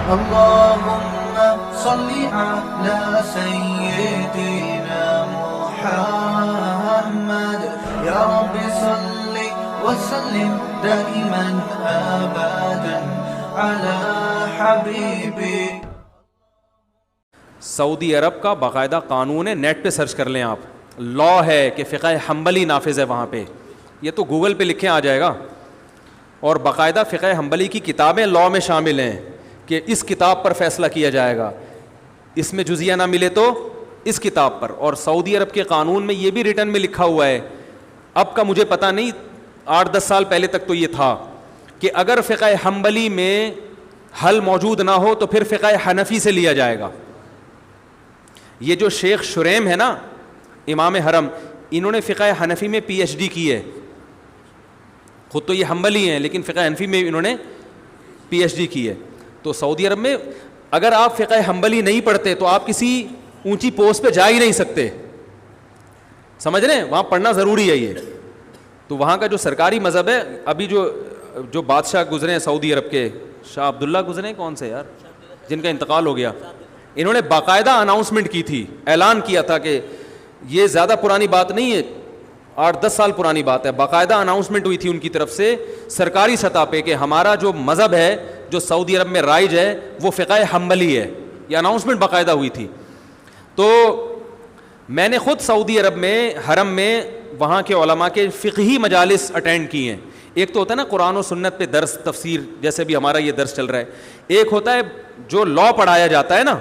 اللهم صل على سيدنا محمد يا رب صل وسلم دائما ابدا على حبيبي. سعودی عرب کا باقاعدہ قانون ہے, نیٹ پہ سرچ کر لیں آپ, لا ہے کہ فقہ حنبلی نافذ ہے وہاں پہ, یہ تو گوگل پہ لکھیں آ جائے گا. اور باقاعدہ فقہ حنبلی کی کتابیں لا میں شامل ہیں کہ اس کتاب پر فیصلہ کیا جائے گا, اس میں جزیہ نہ ملے تو اس کتاب پر. اور سعودی عرب کے قانون میں یہ بھی ریٹن میں لکھا ہوا ہے, اب کا مجھے پتہ نہیں, 8-10 سال پہلے تک تو یہ تھا کہ اگر فقہ حنبلی میں حل موجود نہ ہو تو پھر فقہ حنفی سے لیا جائے گا. یہ جو شیخ شریم ہے نا, امام حرم, انہوں نے فقہ حنفی میں پی ایچ ڈی کی ہے, خود تو یہ حنبلی ہیں لیکن فقہ حنفی میں انہوں نے پی ایچ ڈی کی ہے. تو سعودی عرب میں اگر آپ فقہ حنبلی نہیں پڑھتے تو آپ کسی اونچی پوسٹ پہ جا ہی نہیں سکتے, سمجھ رہے ہیں, وہاں پڑھنا ضروری ہے یہ. تو وہاں کا جو سرکاری مذہب ہے, ابھی جو بادشاہ گزرے ہیں سعودی عرب کے, شاہ عبداللہ گزرے ہیں, کون سے یار, جن کا انتقال ہو گیا, انہوں نے باقاعدہ اناؤنسمنٹ کی تھی, اعلان کیا تھا کہ یہ زیادہ پرانی بات نہیں ہے, 8-10 سال پرانی بات ہے, باقاعدہ اناؤنسمنٹ ہوئی تھی ان کی طرف سے سرکاری سطح پہ کہ ہمارا جو مذہب ہے جو سعودی عرب میں رائج ہے وہ فقہ حنبلی ہے. یہ اناؤنسمنٹ باقاعدہ ہوئی تھی. تو میں نے خود سعودی عرب میں حرم میں وہاں کے علماء کے فقہی مجالس اٹینڈ کی ہیں. ایک تو ہوتا ہے نا قرآن و سنت پہ درس تفسیر, جیسے بھی ہمارا یہ درس چل رہا ہے, ایک ہوتا ہے جو لا پڑھایا جاتا ہے نا.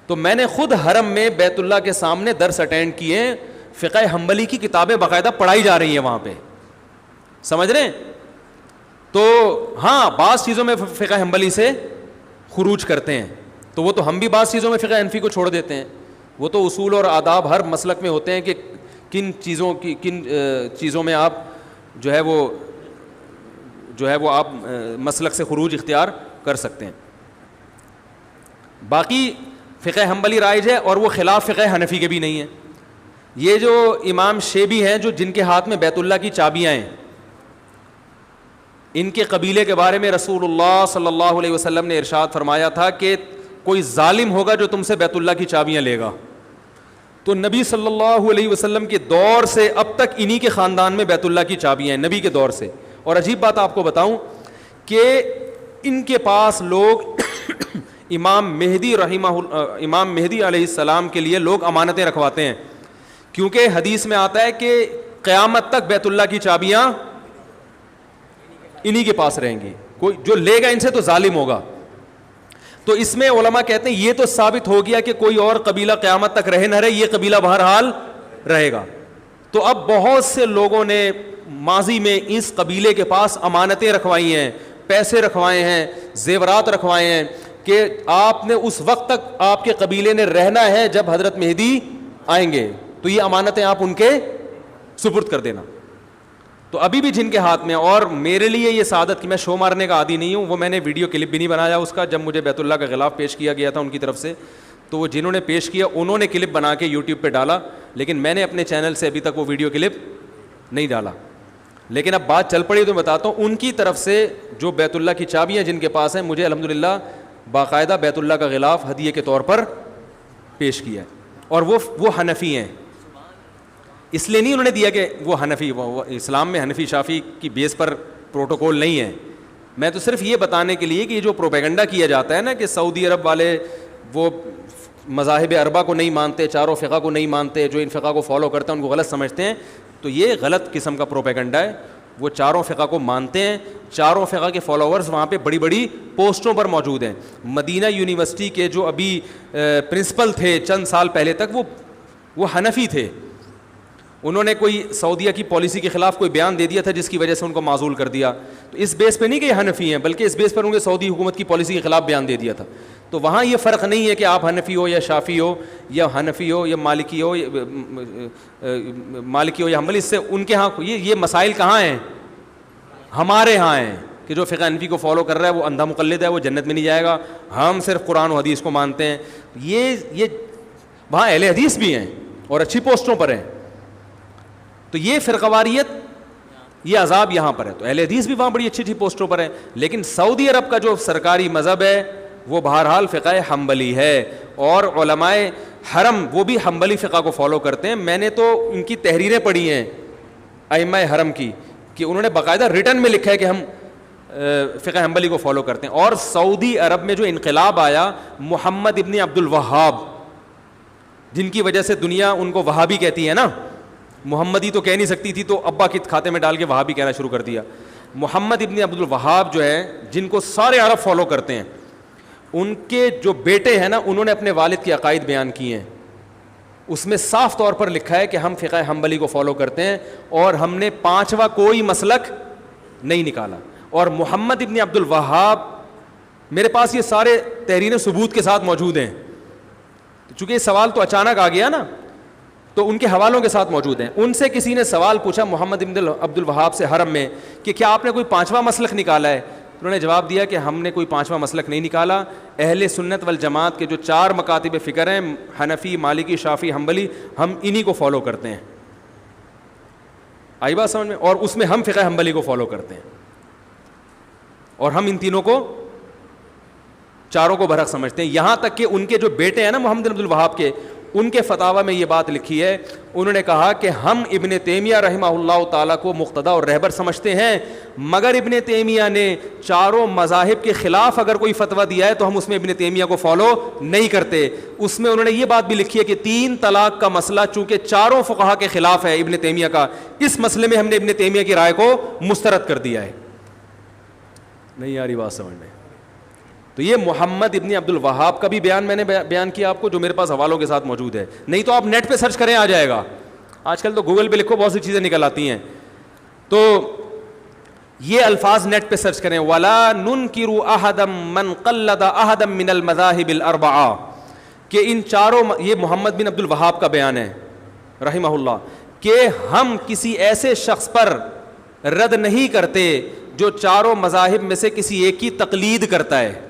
تو میں نے خود حرم میں بیت اللہ کے سامنے درس اٹینڈ کیے ہیں, فقہ حنبلی کی کتابیں باقاعدہ پڑھائی جا رہی ہیں وہاں پہ, سمجھ رہے ہیں. تو ہاں بعض چیزوں میں فقہ حنبلی سے خروج کرتے ہیں, تو وہ تو ہم بھی بعض چیزوں میں فقہ حنفی کو چھوڑ دیتے ہیں. وہ تو اصول اور آداب ہر مسلک میں ہوتے ہیں کہ کن چیزوں میں آپ جو ہے وہ آپ مسلک سے خروج اختیار کر سکتے ہیں. باقی فقہ حنبلی رائج ہے اور وہ خلاف فقہ حنفی کے بھی نہیں ہیں. یہ جو امام شیبی ہیں جو جن کے ہاتھ میں بیت اللہ کی چابیاں ہیں, ان کے قبیلے کے بارے میں رسول اللہ صلی اللہ علیہ وسلم نے ارشاد فرمایا تھا کہ کوئی ظالم ہوگا جو تم سے بیت اللہ کی چابیاں لے گا. تو نبی صلی اللہ علیہ وسلم کے دور سے اب تک انہی کے خاندان میں بیت اللہ کی چابیاں ہیں, نبی کے دور سے. اور عجیب بات آپ کو بتاؤں کہ ان کے پاس لوگ امام مہدی علیہ السلام کے لیے لوگ امانتیں رکھواتے ہیں, کیونکہ حدیث میں آتا ہے کہ قیامت تک بیت اللہ کی چابیاں انہی کے پاس رہیں گی, کوئی جو لے گا ان سے تو ظالم ہوگا. تو اس میں علماء کہتے ہیں یہ تو ثابت ہو گیا کہ کوئی اور قبیلہ قیامت تک رہے نہ رہے, یہ قبیلہ بہرحال رہے گا. تو اب بہت سے لوگوں نے ماضی میں اس قبیلے کے پاس امانتیں رکھوائی ہیں, پیسے رکھوائے ہیں, زیورات رکھوائے ہیں کہ آپ نے اس وقت تک آپ کے قبیلے نے رہنا ہے جب حضرت مہدی آئیں گے, تو یہ امانتیں آپ ان کے سپرد کر دینا. تو ابھی بھی جن کے ہاتھ میں, اور میرے لیے یہ سعادت کہ میں شو مارنے کا عادی نہیں ہوں, وہ میں نے ویڈیو کلپ بھی نہیں بنایا اس کا, جب مجھے بیت اللہ کا غلاف پیش کیا گیا تھا ان کی طرف سے, تو وہ جنہوں نے پیش کیا انہوں نے کلپ بنا کے یوٹیوب پہ ڈالا, لیکن میں نے اپنے چینل سے ابھی تک وہ ویڈیو کلپ نہیں ڈالا. لیکن اب بات چل پڑی تو بتاتا ہوں, ان کی طرف سے جو بیت اللہ کی چابیاں جن کے پاس ہیں, مجھے الحمدللہ باقاعدہ بیت اللہ کا غلاف ہدیے کے طور پر پیش کیا ہے. اور وہ حنفی ہیں, اس لیے نہیں انہوں نے دیا کہ وہ حنفی, وہ اسلام میں حنفی شافی کی بیس پر پروٹوکول نہیں ہے. میں تو صرف یہ بتانے کے لیے کہ یہ جو پروپیگنڈا کیا جاتا ہے نا کہ سعودی عرب والے وہ مذاہب اربعہ کو نہیں مانتے, چاروں فقہ کو نہیں مانتے, جو ان فقہ کو فالو کرتے ہیں ان کو غلط سمجھتے ہیں, تو یہ غلط قسم کا پروپیگنڈا ہے. وہ چاروں فقہ کو مانتے ہیں, چاروں فقہ کے فالوورز وہاں پہ بڑی بڑی پوسٹوں پر موجود ہیں. مدینہ یونیورسٹی کے جو ابھی پرنسپل تھے چند سال پہلے تک وہ حنفی تھے. انہوں نے کوئی سعودیہ کی پالیسی کے خلاف کوئی بیان دے دیا تھا جس کی وجہ سے ان کو معزول کر دیا. تو اس بیس پہ نہیں کہ یہ حنفی ہیں, بلکہ اس بیس پر ان کے سعودی حکومت کی پالیسی کے خلاف بیان دے دیا تھا. تو وہاں یہ فرق نہیں ہے کہ آپ حنفی ہو یا شافی ہو یا حنفی ہو یا مالکی ہو یا حنبلی, اس سے ان کے ہاں یہ مسائل کہاں ہیں, ہمارے ہاں ہیں کہ جو فقہ حنفی کو فالو کر رہا ہے وہ اندھا مقلد ہے, وہ جنت میں نہیں جائے گا, ہم صرف قرآن و حدیث کو مانتے ہیں. یہ وہاں اہل حدیث بھی ہیں اور اچھی پوسٹوں پر ہیں. تو یہ فرقواریت, یہ عذاب یہاں پر ہے. تو اہل حدیث بھی وہاں بڑی اچھی اچھی پوسٹوں پر ہیں, لیکن سعودی عرب کا جو سرکاری مذہب ہے وہ بہرحال فقہ حنبلی ہے. اور علماء حرم وہ بھی حنبلی فقہ کو فالو کرتے ہیں. میں نے تو ان کی تحریریں پڑھی ہیں ائمہ حرم کی کہ انہوں نے باقاعدہ ریٹن میں لکھا ہے کہ ہم فقہ حنبلی کو فالو کرتے ہیں. اور سعودی عرب میں جو انقلاب آیا محمد ابن عبد الوہاب, جن کی وجہ سے دنیا ان کو وہابی کہتی ہے نا, محمدی تو کہہ نہیں سکتی تھی تو ابا کے کھاتے میں ڈال کے وہابی کہنا شروع کر دیا. محمد ابن عبد الوہاب جو ہے, جن کو سارے عرب فالو کرتے ہیں, ان کے جو بیٹے ہیں نا, انہوں نے اپنے والد کے عقائد بیان کیے ہیں. اس میں صاف طور پر لکھا ہے کہ ہم فقہ حنبلی کو فالو کرتے ہیں اور ہم نے پانچواں کوئی مسلک نہیں نکالا. اور محمد ابن عبد الوہاب, میرے پاس یہ سارے تحریریں ثبوت کے ساتھ موجود ہیں, چونکہ یہ سوال تو اچانک آ گیا نا, تو ان کے حوالوں کے ساتھ موجود ہیں. ان سے کسی نے سوال پوچھا محمد ابن عبد الوہاب سے حرم میں کہ کیا آپ نے کوئی پانچواں مسلک نکالا ہے؟ انہوں نے جواب دیا کہ ہم نے کوئی پانچواں مسلک نہیں نکالا. اہل سنت والجماعت کے جو 4 مکاتب فکر ہیں, حنفی, مالکی, شافعی, حنبلی, ہم انہی کو فالو کرتے ہیں. آئی بات سمجھ میں؟ اور اس میں ہم فقہ حنبلی کو فالو کرتے ہیں, اور ہم ان تینوں کو, چاروں کو برحق سمجھتے ہیں. یہاں تک کہ ان کے جو بیٹے ہیں نا محمد بن عبد الوہاب کے, ان کے فتاوی میں یہ بات لکھی ہے, انہوں نے کہا کہ ہم ابن تیمیہ رحمہ اللہ تعالیٰ کو مقتدی اور رہبر سمجھتے ہیں, مگر ابن تیمیہ نے چاروں مذاہب کے خلاف اگر کوئی فتویٰ دیا ہے تو ہم اس میں ابن تیمیہ کو فالو نہیں کرتے. اس میں انہوں نے یہ بات بھی لکھی ہے کہ 3 طلاق کا مسئلہ چونکہ چاروں فقہا کے خلاف ہے ابن تیمیہ کا, اس مسئلے میں ہم نے ابن تیمیہ کی رائے کو مسترد کر دیا ہے. نہیں آ رہی بات سمجھ میں؟ تو یہ محمد ابن عبد الوہاب کا بھی بیان میں نے بیان کیا آپ کو, جو میرے پاس حوالوں کے ساتھ موجود ہے. نہیں تو آپ نیٹ پہ سرچ کریں, آ جائے گا. آج کل تو گوگل پہ لکھو, بہت سی چیزیں نکل آتی ہیں. تو یہ الفاظ نیٹ پہ سرچ کریں, وَلَا نُنْكِرُ أَحَدًا مَنْ قَلَّدَ أَحَدًا مِنَ الْمَذَاهِبِ الْأَرْبَعَةِ, کہ ان چاروں, یہ محمد بن عبد الوہاب کا بیان ہے رحمہ اللہ, کہ ہم کسی ایسے شخص پر رد نہیں کرتے جو چاروں مذاہب میں سے کسی ایک کی تقلید کرتا ہے.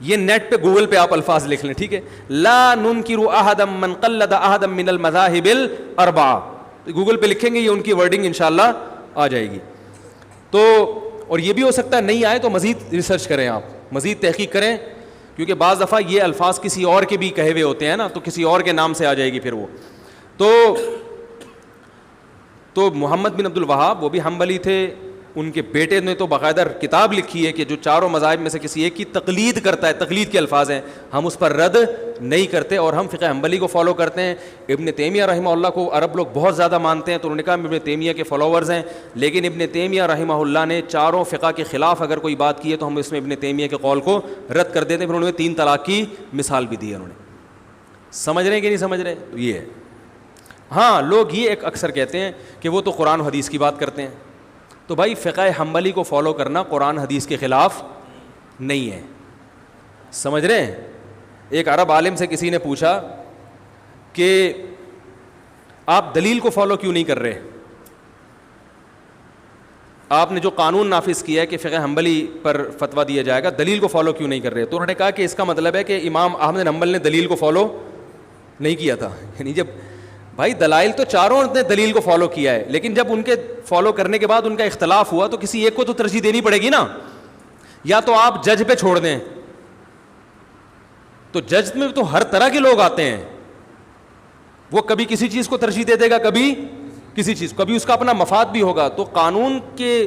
یہ نیٹ پہ گوگل پہ آپ الفاظ لکھ لیں, ٹھیک ہے, لا ننکر احدا من قلد احدا من المذاہب الاربعہ, گوگل پہ لکھیں گے, یہ ان کی ورڈنگ انشاءاللہ آ جائے گی. تو اور یہ بھی ہو سکتا ہے نہیں آئے تو مزید ریسرچ کریں, آپ مزید تحقیق کریں, کیونکہ بعض دفعہ یہ الفاظ کسی اور کے بھی کہے ہوئے ہوتے ہیں نا, تو کسی اور کے نام سے آ جائے گی پھر وہ. تو محمد بن عبد الوہاب وہ بھی حنبلی تھے, ان کے بیٹے نے تو باقاعدہ کتاب لکھی ہے کہ جو چاروں مذاہب میں سے کسی ایک کی تقلید کرتا ہے, تقلید کے الفاظ ہیں, ہم اس پر رد نہیں کرتے اور ہم فقہ حنبلی کو فالو کرتے ہیں. ابن تیمیہ رحمہ اللہ کو عرب لوگ بہت زیادہ مانتے ہیں, تو انہوں نے کہا ہم ابن تیمیہ کے فالوورز ہیں, لیکن ابن تیمیہ رحمہ اللہ نے چاروں فقہ کے خلاف اگر کوئی بات کی ہے تو ہم اس میں ابن تیمیہ کے قول کو رد کر دیتے ہیں. پھر انہوں نے 3 طلاق کی مثال بھی دی ہے. انہوں نے, سمجھ رہے ہیں کہ نہیں سمجھ رہے؟ یہ ہے. ہاں, لوگ یہ ایک اکثر کہتے ہیں کہ وہ تو قرآن و حدیث کی بات کرتے ہیں. تو بھائی فقہ حنبلی کو فالو کرنا قرآن حدیث کے خلاف نہیں ہے, سمجھ رہے ہیں؟ ایک عرب عالم سے کسی نے پوچھا کہ آپ دلیل کو فالو کیوں نہیں کر رہے, آپ نے جو قانون نافذ کیا ہے کہ فقہ حنبلی پر فتویٰ دیا جائے گا, دلیل کو فالو کیوں نہیں کر رہے؟ تو انہوں نے کہا کہ اس کا مطلب ہے کہ امام احمد بن حنبل نے دلیل کو فالو نہیں کیا تھا. یعنی جب بھائی دلائل تو چاروں نے دلیل کو فالو کیا ہے, لیکن جب ان کے فالو کرنے کے بعد ان کا اختلاف ہوا تو کسی ایک کو تو ترجیح دینی پڑے گی نا. یا تو آپ جج پہ چھوڑ دیں, تو جج میں تو ہر طرح کے لوگ آتے ہیں, وہ کبھی کسی چیز کو ترجیح دے دے گا, کبھی کسی چیز, کبھی اس کا اپنا مفاد بھی ہوگا. تو قانون کے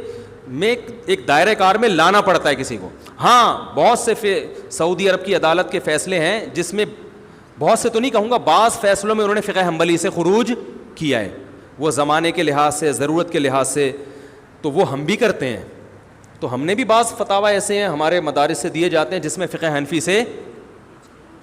میں ایک دائرہ کار میں لانا پڑتا ہے کسی کو. ہاں, بہت سے سعودی عرب کی عدالت کے فیصلے ہیں جس میں, بہت سے تو نہیں کہوں گا, بعض فیصلوں میں انہوں نے فقہ حنبلی سے خروج کیا ہے, وہ زمانے کے لحاظ سے, ضرورت کے لحاظ سے, تو وہ ہم بھی کرتے ہیں. تو ہم نے بھی بعض فتاوی ایسے ہیں ہمارے مدارس سے دیے جاتے ہیں جس میں فقہ حنفی سے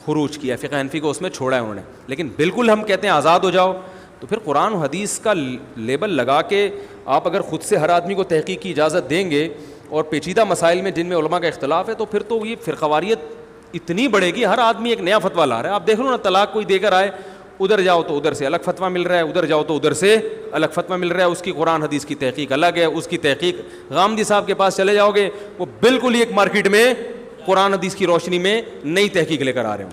خروج کیا, فقہ حنفی کو اس میں چھوڑا ہے انہوں نے. لیکن بالکل ہم کہتے ہیں آزاد ہو جاؤ, تو پھر قرآن و حدیث کا لیبل لگا کے آپ اگر خود سے ہر آدمی کو تحقیق کی اجازت دیں گے, اور پیچیدہ مسائل میں جن میں علماء کا اختلاف ہے, تو پھر تو یہ فرقواریت اتنی بڑھے گی, ہر آدمی ایک نیا فتویٰ لا رہا ہے. آپ دیکھ لو نا, طلاق کوئی دے کر آئے, ادھر جاؤ تو ادھر سے الگ فتویٰ مل رہا ہے, ادھر جاؤ تو ادھر سے الگ فتویٰ مل رہا ہے. اس کی قرآن حدیث کی تحقیق الگ ہے, اس کی تحقیق غامدی صاحب کے پاس چلے جاؤ گے, وہ بالکل ہی ایک مارکیٹ میں قرآن حدیث کی روشنی میں نئی تحقیق لے کر آ رہے ہوں.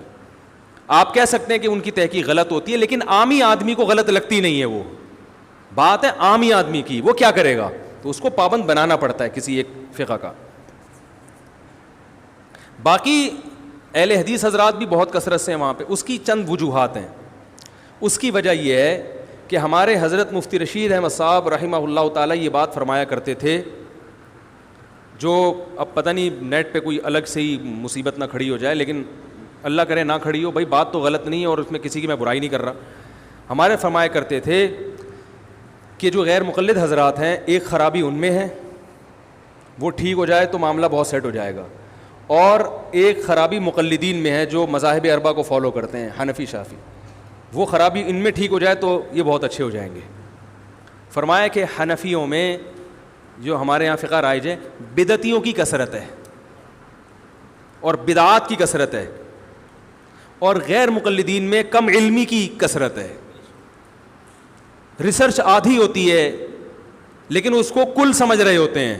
آپ کہہ سکتے ہیں کہ ان کی تحقیق غلط ہوتی ہے, لیکن عامی آدمی کو غلط لگتی نہیں ہے. وہ بات ہے عامی آدمی کی, وہ کیا کرے گا؟ تو اس کو پابند بنانا پڑتا ہے کسی ایک فقہ کا. باقی اہل حدیث حضرات بھی بہت کثرت سے ہیں وہاں پہ. اس کی چند وجوہات ہیں. اس کی وجہ یہ ہے کہ ہمارے حضرت مفتی رشید احمد صاحب رحمہ اللہ تعالیٰ یہ بات فرمایا کرتے تھے, جو اب پتہ نہیں نیٹ پہ کوئی الگ سے ہی مصیبت نہ کھڑی ہو جائے, لیکن اللہ کرے نہ کھڑی ہو, بھائی بات تو غلط نہیں ہے اور اس میں کسی کی میں برائی نہیں کر رہا. ہمارے فرمایا کرتے تھے کہ جو غیر مقلد حضرات ہیں, ایک خرابی ان میں ہے, وہ ٹھیک ہو جائے تو معاملہ بہت سیٹ ہو جائے گا, اور ایک خرابی مقلدین میں ہے جو مذاہب اربعہ کو فالو کرتے ہیں, حنفی شافعی, وہ خرابی ان میں ٹھیک ہو جائے تو یہ بہت اچھے ہو جائیں گے. فرمایا کہ حنفیوں میں جو ہمارے یہاں فقہ رائج ہے, بدعتیوں کی کثرت ہے اور بدعات کی کثرت ہے, اور غیر مقلدین میں کم علمی کی کثرت ہے. ریسرچ آدھی ہوتی ہے لیکن اس کو کل سمجھ رہے ہوتے ہیں.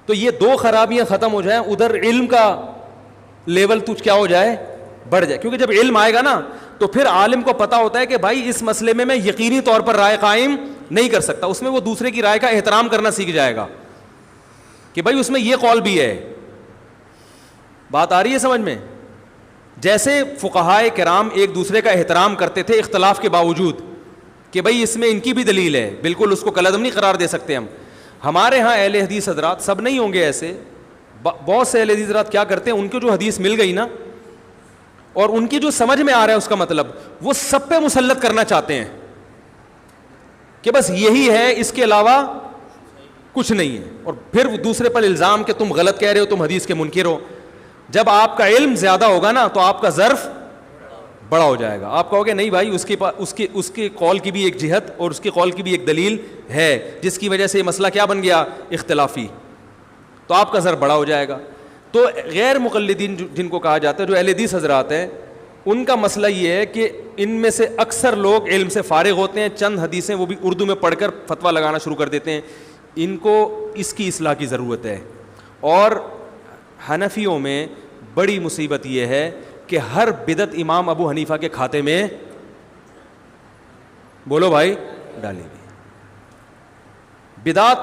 تو یہ دو خرابیاں ختم ہو جائیں, ادھر علم کا لیول کچھ کیا ہو جائے, بڑھ جائے. کیونکہ جب علم آئے گا نا تو پھر عالم کو پتہ ہوتا ہے کہ بھائی اس مسئلے میں یقینی طور پر رائے قائم نہیں کر سکتا. اس میں وہ دوسرے کی رائے کا احترام کرنا سیکھ جائے گا کہ بھائی اس میں یہ قول بھی ہے. بات آ رہی ہے سمجھ میں؟ جیسے فقہائے کرام ایک دوسرے کا احترام کرتے تھے اختلاف کے باوجود کہ بھائی اس میں ان کی بھی دلیل ہے, بالکل اس کو کالعدم نہیں قرار دے سکتے ہم. ہمارے ہاں اہل حدیث حضرات, سب نہیں ہوں گے ایسے, بہت سے اہل حدیث حضرات کیا کرتے ہیں, ان کو جو حدیث مل گئی نا اور ان کی جو سمجھ میں آ رہا ہے اس کا مطلب, وہ سب پہ مسلط کرنا چاہتے ہیں کہ بس یہی ہے, اس کے علاوہ کچھ نہیں ہے, اور پھر دوسرے پر الزام کہ تم غلط کہہ رہے ہو, تم حدیث کے منکر ہو. جب آپ کا علم زیادہ ہوگا نا تو آپ کا ظرف بڑا ہو جائے گا. آپ کہو گے نہیں بھائی اس کے قول کی بھی ایک جہت اور اس کے قول کی بھی ایک دلیل ہے جس کی وجہ سے یہ مسئلہ کیا بن گیا, اختلافی, تو آپ کا ظرف بڑا ہو جائے گا. تو غیر مقلدین جن کو کہا جاتا ہے, جو اہل حدیث حضرات ہیں, ان کا مسئلہ یہ ہے کہ ان میں سے اکثر لوگ علم سے فارغ ہوتے ہیں, چند حدیثیں وہ بھی اردو میں پڑھ کر فتویٰ لگانا شروع کر دیتے ہیں. ان کو اس کی اصلاح کی ضرورت ہے. اور حنفیوں میں بڑی مصیبت یہ ہے کہ ہر بدعت امام ابو حنیفہ کے کھاتے میں, بولو بھائی, ڈالی گئی. بدعت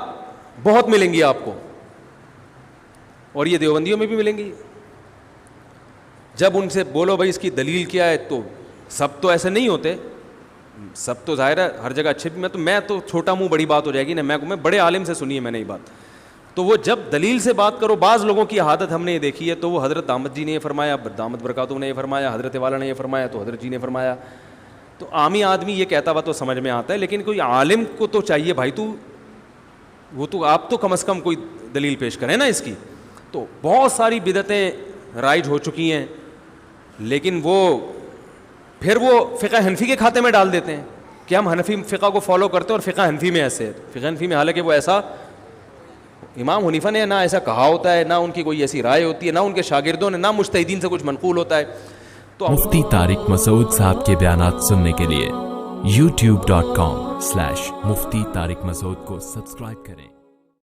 بہت ملیں گی آپ کو, اور یہ دیوبندیوں میں بھی ملیں گی. جب ان سے بولو بھائی اس کی دلیل کیا ہے, تو سب تو ایسے نہیں ہوتے, سب تو ظاہر ہے ہر جگہ اچھے بھی, میں تو چھوٹا منہ بڑی بات ہو جائے گی نا, میں بڑے عالم سے سنی ہے میں نے یہ بات. تو وہ جب دلیل سے بات کرو, بعض لوگوں کی عادت ہم نے یہ دیکھی ہے, تو وہ حضرت دامت جی نے یہ فرمایا, دامت برکاتہ نے یہ فرمایا, حضرت والا نے یہ فرمایا, تو حضرت جی نے فرمایا. تو عامی آدمی یہ کہتا ہوا تو سمجھ میں آتا ہے, لیکن کوئی عالم کو تو چاہیے بھائی آپ تو کم از کم کوئی دلیل پیش کریں نا اس کی. تو بہت ساری بدعتیں رائج ہو چکی ہیں, لیکن پھر وہ فقہ حنفی کے کھاتے میں ڈال دیتے ہیں کہ ہم حنفی فقہ کو فالو کرتے ہیں, اور فقہ حنفی میں ایسے ہے. فقہ حنفی میں حالانکہ وہ ایسا, امام حنیفہ نے نہ ایسا کہا ہوتا ہے, نہ ان کی کوئی ایسی رائے ہوتی ہے, نہ ان کے شاگردوں نے, نہ مجتہدین سے کچھ منقول ہوتا ہے. تو مفتی طارق مسعود صاحب کے بیانات سننے کے لیے youtube.com/مفتی طارق مسعود کو سبسکرائب کریں.